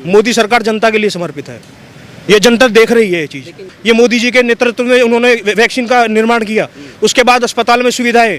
मोदी सरकार जनता के लिए समर्पित है। ये जनता देख रही है ये चीज़। ये मोदी जी के नेतृत्व में उन्होंने वैक्सीन का निर्माण किया, उसके बाद अस्पताल में सुविधाएं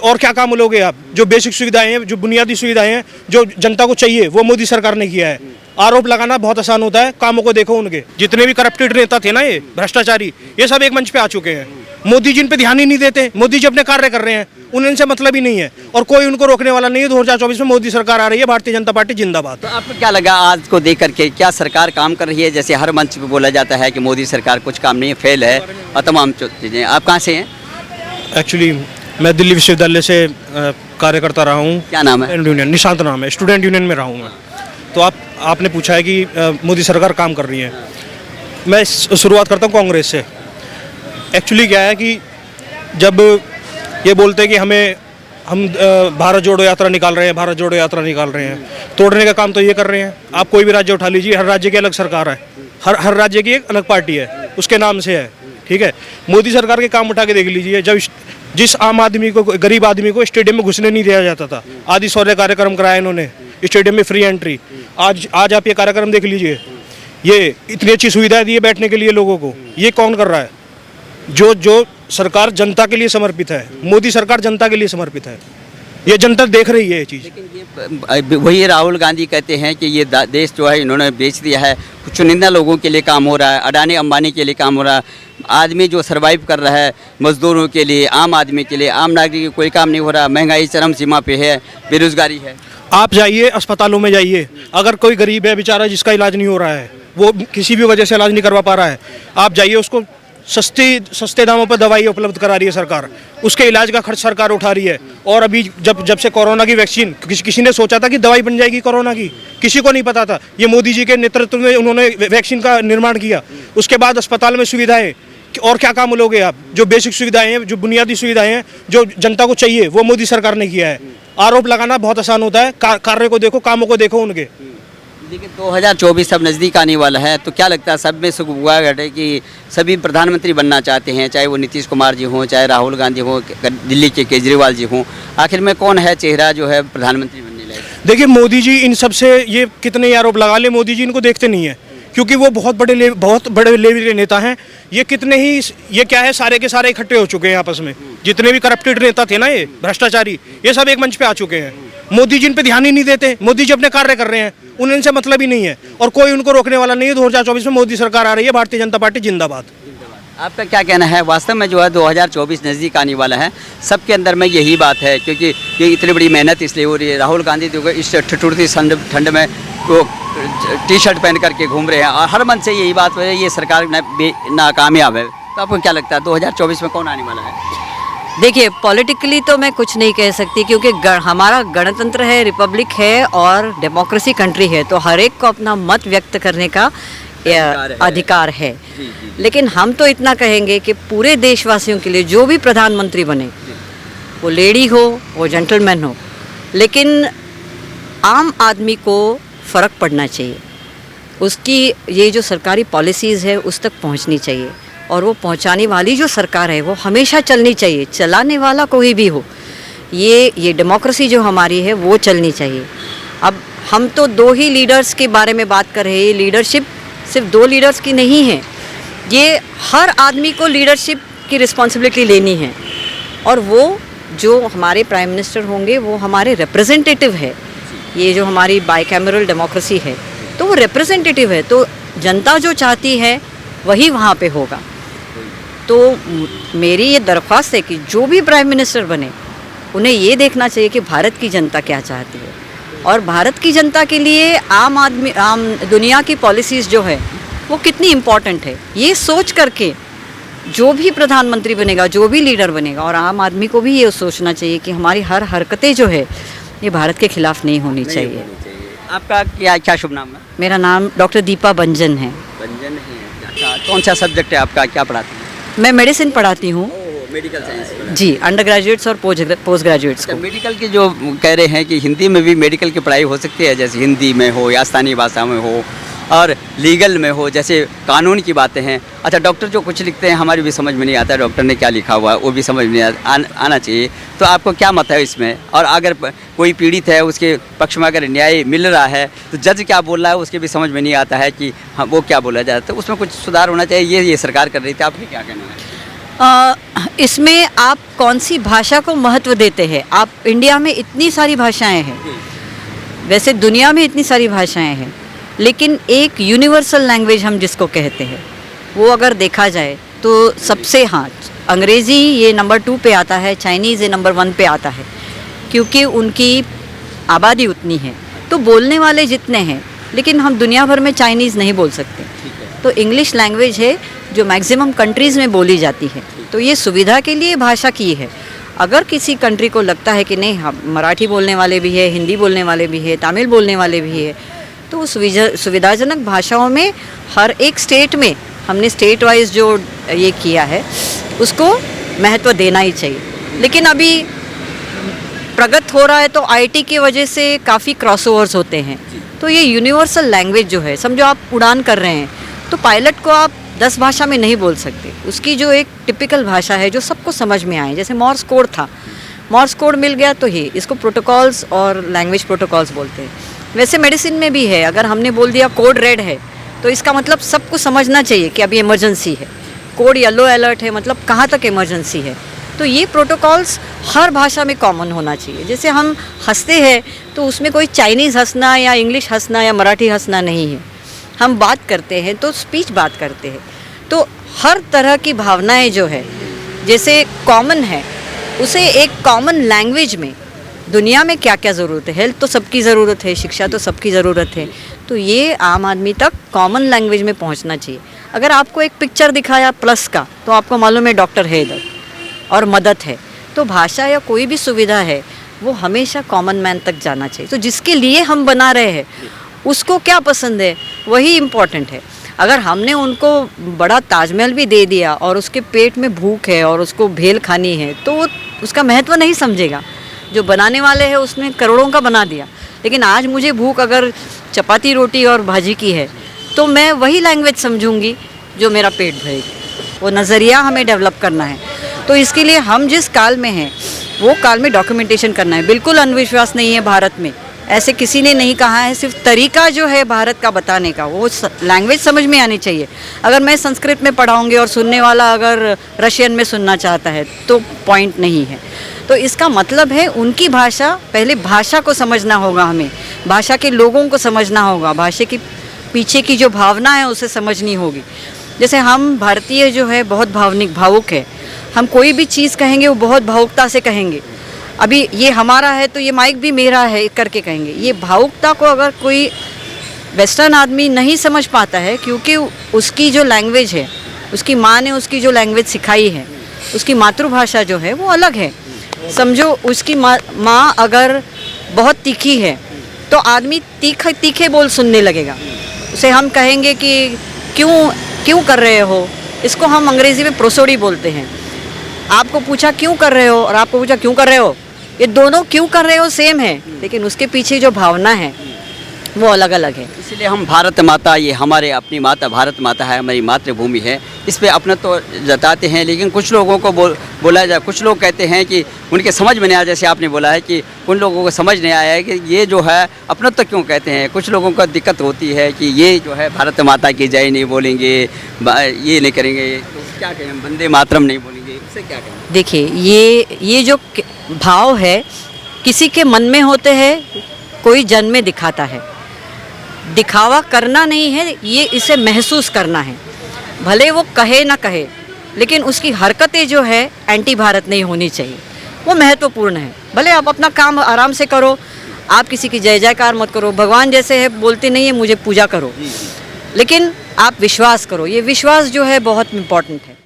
और क्या काम लोगे आप। जो बेसिक सुविधाएं हैं, जो बुनियादी सुविधाएं हैं, जो जनता को चाहिए, वो मोदी सरकार ने किया है। आरोप लगाना बहुत आसान होता है, कामों को देखो उनके। जितने भी करप्टेड नेता थे ना, ये भ्रष्टाचारी, ये सब एक मंच पे आ चुके हैं। मोदी जी इन पे ध्यान ही नहीं देते। मोदी जी अपने कार्य कर रहे हैं, उन्हें इनसे मतलब ही नहीं है और कोई उनको रोकने वाला नहीं है। 2024 में मोदी सरकार आ रही है, भारतीय जनता पार्टी जिंदाबाद। तो आपको क्या लगा आज को देख करके, क्या सरकार काम कर रही है? जैसे हर मंच पे बोला जाता है कि मोदी सरकार कुछ काम नहीं है, फेल है और तमाम चीज़ें। आप कहाँ से हैं? एक्चुअली मैं दिल्ली विश्वविद्यालय से कार्य करता रहा हूँ। क्या नाम है? यूनियन, निशांत नाम है, स्टूडेंट यूनियन में रहा हूँ मैं। तो आपने पूछा है कि मोदी सरकार काम कर रही है। मैं शुरुआत करता हूँ कांग्रेस से। एक्चुअली क्या है कि जब ये बोलते हैं कि हम भारत जोड़ो यात्रा निकाल रहे हैं, भारत जोड़ो यात्रा निकाल रहे हैं, तोड़ने का काम तो ये कर रहे हैं। आप कोई भी राज्य उठा लीजिए, हर राज्य की अलग सरकार है, हर राज्य की एक अलग पार्टी है, उसके नाम से है, ठीक है। मोदी सरकार के काम उठा के देख लीजिए। जब जिस आम आदमी को, गरीब आदमी को स्टेडियम में घुसने नहीं दिया जाता था, आदि शौर्य कार्यक्रम कराया इन्होंने, स्टेडियम में फ्री एंट्री। आज आप ये कार्यक्रम देख लीजिए, ये इतनी अच्छी सुविधाएं दी है बैठने के लिए लोगों को। ये कौन कर रहा है? जो सरकार जनता के लिए समर्पित है। मोदी सरकार जनता के लिए समर्पित है। ये जनता देख रही है ये चीज़। लेकिन ये वही राहुल गांधी कहते हैं कि ये देश जो है इन्होंने बेच दिया है। कुछ चुनिंदा लोगों के लिए काम हो रहा है, अडानी अंबानी के लिए काम हो रहा है। आदमी जो सर्वाइव कर रहा है, मजदूरों के लिए, आम आदमी के लिए, आम नागरिक के कोई काम नहीं हो रहा। महंगाई चरम सीमा पे है, बेरोजगारी है। आप जाइए अस्पतालों में जाइए, अगर कोई गरीब है बेचारा जिसका इलाज नहीं हो रहा है, वो किसी भी वजह से इलाज नहीं करवा पा रहा है, आप जाइए, उसको सस्ते दामों पर दवाई उपलब्ध करा रही है सरकार। उसके इलाज का खर्च सरकार उठा रही है। और अभी जब से कोरोना की वैक्सीन, किसी ने सोचा था कि दवाई बन जाएगी कोरोना की? किसी को नहीं पता था। ये मोदी जी के नेतृत्व में उन्होंने वैक्सीन का निर्माण किया, उसके बाद अस्पताल में सुविधाएं और क्या काम लोगे आप। जो बेसिक सुविधाएं हैं, जो बुनियादी सुविधाएं हैं, जो जनता को चाहिए, वो मोदी सरकार ने किया है। आरोप लगाना बहुत आसान होता है, कार्य को देखो, कामों को देखो उनके। लेकिन 2024 अब नज़दीक आने वाला है, तो क्या लगता है सब में से हुआ है कि सभी प्रधानमंत्री बनना चाहते हैं, चाहे वो नीतीश कुमार जी हों, चाहे राहुल गांधी हों, दिल्ली के केजरीवाल जी हों। आखिर में कौन है चेहरा जो है प्रधानमंत्री बनने लायक? देखिए, मोदी जी इन सब से ये कितने आरोप लगा ले, मोदी जी इनको देखते नहीं है, क्योंकि वो बहुत बड़े लेवल के नेता हैं। ये कितने ही, ये क्या है, सारे के सारे इकट्ठे हो चुके हैं आपस में। जितने भी करप्टेड नेता थे ना, ये भ्रष्टाचारी, ये सब एक मंच पे आ चुके हैं। मोदी जी इन पे ध्यान ही नहीं देते। मोदी जी अपने कार्य कर रहे हैं, उन्हें इनसे मतलब ही नहीं है और कोई उनको रोकने वाला नहीं है। 2024 में मोदी सरकार आ रही है, भारतीय जनता पार्टी जिंदाबाद। आपका क्या कहना है? वास्तव में जो है 2024 नज़दीक आने वाला है, सबके अंदर में यही बात है, क्योंकि ये इतनी बड़ी मेहनत इसलिए हो रही है। राहुल गांधी जो इस ठिठुरती ठंड में वो टी शर्ट पहन करके घूम रहे हैं और हर मन से यही बात है, ये सरकार नाकामयाब है। तो आपको क्या लगता है 2024 में कौन आने वाला है? देखिए, पॉलिटिकली तो मैं कुछ नहीं कह सकती, क्योंकि हमारा गणतंत्र है, रिपब्लिक है और डेमोक्रेसी कंट्री है, तो हर एक को अपना मत व्यक्त करने का अधिकार है। लेकिन हम तो इतना कहेंगे कि पूरे देशवासियों के लिए जो भी प्रधानमंत्री बने, वो लेडी हो, वो जेंटलमैन हो, लेकिन आम आदमी को फ़र्क पड़ना चाहिए। उसकी ये जो सरकारी पॉलिसीज़ है उस तक पहुंचनी चाहिए, और वो पहुंचाने वाली जो सरकार है वो हमेशा चलनी चाहिए, चलाने वाला कोई भी हो। ये डेमोक्रेसी जो हमारी है वो चलनी चाहिए। अब हम तो दो ही लीडर्स के बारे में बात कर रहे हैं। ये लीडरशिप सिर्फ दो लीडर्स की नहीं है, ये हर आदमी को लीडरशिप की रिस्पॉन्सिबिलिटी लेनी है। और वो जो हमारे प्राइम मिनिस्टर होंगे वो हमारे रिप्रेजेंटेटिव है। ये जो हमारी बाइकैमरल डेमोक्रेसी है, तो वो रिप्रेजेंटेटिव है, तो जनता जो चाहती है वही वहाँ पे होगा। तो मेरी ये दरख्वास्त है कि जो भी प्राइम मिनिस्टर बने, उन्हें ये देखना चाहिए कि भारत की जनता क्या चाहती है, और भारत की जनता के लिए आम दुनिया की पॉलिसीज़ जो है वो कितनी इम्पॉर्टेंट है, ये सोच करके जो भी प्रधानमंत्री बनेगा, जो भी लीडर बनेगा, और आम आदमी को भी ये सोचना चाहिए कि हमारी हर हरकतें जो है ये भारत के खिलाफ नहीं होनी चाहिए। आपका क्या शुभ नाम है? मेरा नाम डॉक्टर दीपा बंजन है। बंजन है। अच्छा, कौन सा सब्जेक्ट है आपका, क्या पढ़ाती हैं? मैं मेडिसिन पढ़ाती हूँ। मेडिकल साइंस जी, अंडर ग्रेजुएट्स और पोस्ट ग्रेजुएट्स को। मेडिकल की जो कह रहे हैं कि हिंदी में भी मेडिकल की पढ़ाई हो सकती है, जैसे हिंदी में हो या स्थानीय भाषा में हो, और लीगल में हो, जैसे कानून की बातें हैं। अच्छा, डॉक्टर जो कुछ लिखते हैं हमारी भी समझ में नहीं आता, डॉक्टर ने क्या लिखा हुआ है वो भी समझ में आना चाहिए। तो आपको क्या मत है इसमें? और अगर कोई पीड़ित है उसके पक्ष में अगर न्याय मिल रहा है तो जज क्या बोल रहा है उसके भी समझ में नहीं आता है कि हाँ वो क्या बोला जाता है, तो उसमें कुछ सुधार होना चाहिए। ये सरकार कर रही थी, आपके क्या कहना है? इसमें आप कौन सी भाषा को महत्व देते हैं? आप इंडिया में इतनी सारी भाषाएं हैं, वैसे दुनिया में इतनी सारी भाषाएं हैं, लेकिन एक यूनिवर्सल लैंग्वेज हम जिसको कहते हैं वो अगर देखा जाए तो सबसे, हाँ, अंग्रेज़ी ये नंबर 2 पे आता है, चाइनीज़ ये नंबर 1 पे आता है, क्योंकि उनकी आबादी उतनी है। तो बोलने वाले जितने हैं, लेकिन हम दुनिया भर में चाइनीज़ नहीं बोल सकते। तो इंग्लिश लैंग्वेज है जो मैक्सिमम कंट्रीज़ में बोली जाती है। तो ये सुविधा के लिए भाषा की है। अगर किसी कंट्री को लगता है कि नहीं, हम मराठी बोलने वाले भी है, हिंदी बोलने वाले भी है, तमिल बोलने वाले भी है, तो उस सुविधाजनक भाषाओं में हर एक स्टेट में हमने स्टेट वाइज जो ये किया है उसको महत्व देना ही चाहिए। लेकिन अभी प्रगत हो रहा है तो आईटी की वजह से काफ़ी क्रॉसओवर्स होते हैं। तो ये यूनिवर्सल लैंग्वेज जो है, समझो आप उड़ान कर रहे हैं तो पायलट को आप 10 भाषा में नहीं बोल सकते। उसकी जो एक टिपिकल भाषा है जो सबको समझ में आए, जैसे मॉर्स कोड था, मॉर्स कोड मिल गया तो ही इसको प्रोटोकॉल्स और लैंग्वेज प्रोटोकॉल्स बोलते हैं। वैसे मेडिसिन में भी है, अगर हमने बोल दिया कोड रेड है तो इसका मतलब सबको समझना चाहिए कि अभी इमरजेंसी है। कोड येलो अलर्ट है मतलब कहाँ तक इमरजेंसी है। तो ये प्रोटोकॉल्स हर भाषा में कॉमन होना चाहिए। जैसे हम हंसते हैं तो उसमें कोई चाइनीज़ हंसना या इंग्लिश हंसना या मराठी हंसना नहीं है। हम बात करते हैं तो स्पीच बात करते हैं। तो हर तरह की भावनाएं जो है, जैसे कॉमन है, उसे एक कॉमन लैंग्वेज में दुनिया में क्या क्या ज़रूरत है। हेल्थ तो सबकी ज़रूरत है, शिक्षा तो सबकी ज़रूरत है, तो ये आम आदमी तक कॉमन लैंग्वेज में पहुंचना चाहिए। अगर आपको एक पिक्चर दिखाया प्लस का तो आपको मालूम है डॉक्टर है इधर और मदद है। तो भाषा या कोई भी सुविधा है वो हमेशा कॉमन मैन तक जाना चाहिए। तो जिसके लिए हम बना रहे हैं उसको क्या पसंद है वही इम्पोर्टेंट है। अगर हमने उनको बड़ा ताजमहल भी दे दिया और उसके पेट में भूख है और उसको भेल खानी है तो वो उसका महत्व नहीं समझेगा। जो बनाने वाले हैं उसने करोड़ों का बना दिया, लेकिन आज मुझे भूख अगर चपाती रोटी और भाजी की है तो मैं वही लैंग्वेज समझूंगी जो मेरा पेट भरेगी। वो नज़रिया हमें डेवलप करना है। तो इसके लिए हम जिस काल में हैं वो काल में डॉक्यूमेंटेशन करना है। बिल्कुल अंधविश्वास नहीं है भारत में, ऐसे किसी ने नहीं कहा है। सिर्फ तरीका जो है भारत का बताने का, वो लैंग्वेज समझ में आनी चाहिए। अगर मैं संस्कृत में पढ़ाऊंगी और सुनने वाला अगर रशियन में सुनना चाहता है तो पॉइंट नहीं है। तो इसका मतलब है उनकी भाषा, पहले भाषा को समझना होगा हमें, भाषा के लोगों को समझना होगा, भाषा की पीछे की जो भावना है उसे समझनी होगी। जैसे हम भारतीय जो है बहुत भावुक है। हम कोई भी चीज़ कहेंगे वो बहुत भावुकता से कहेंगे। अभी ये हमारा है तो ये माइक भी मेरा है करके कहेंगे। ये भावुकता को अगर कोई वेस्टर्न आदमी नहीं समझ पाता है, क्योंकि उसकी जो लैंग्वेज है, उसकी माँ ने उसकी जो लैंग्वेज सिखाई है, उसकी मातृभाषा जो है वो अलग है। समझो उसकी माँ अगर बहुत तीखी है तो आदमी तीखे बोल सुनने लगेगा। उसे हम कहेंगे कि क्यों कर रहे हो, इसको हम अंग्रेज़ी में प्रोसोडी बोलते हैं। आपको पूछा क्यों कर रहे हो और आपको पूछा क्यों कर रहे हो, ये दोनों क्यों कर रहे हो सेम है, लेकिन उसके पीछे जो भावना है वो अलग अलग है। इसलिए हम भारत माता, ये हमारे अपनी माता भारत माता है, हमारी मातृभूमि है, इस पे अपना तो जताते हैं। लेकिन कुछ लोगों को बोला जाए, कुछ लोग कहते हैं कि उनके समझ में नहीं आया। जैसे आपने बोला है कि उन लोगों को समझ नहीं आया है कि ये जो है अपना तो क्यों कहते हैं। कुछ लोगों को दिक्कत होती है कि ये जो है भारत माता की जय नहीं बोलेंगे, ये नहीं करेंगे, तो क्या कहें, वंदे मातरम नहीं बोलेंगे, उससे क्या कहें? देखिए ये जो भाव है किसी के मन में होते हैं, कोई जन में दिखाता है। दिखावा करना नहीं है, ये इसे महसूस करना है। भले वो कहे ना कहे, लेकिन उसकी हरकतें जो है एंटी भारत नहीं होनी चाहिए, वो महत्वपूर्ण है। भले आप अपना काम आराम से करो, आप किसी की जय जयकार मत करो। भगवान जैसे है बोलते नहीं है मुझे पूजा करो, लेकिन आप विश्वास करो। ये विश्वास जो है बहुत इम्पोर्टेंट है।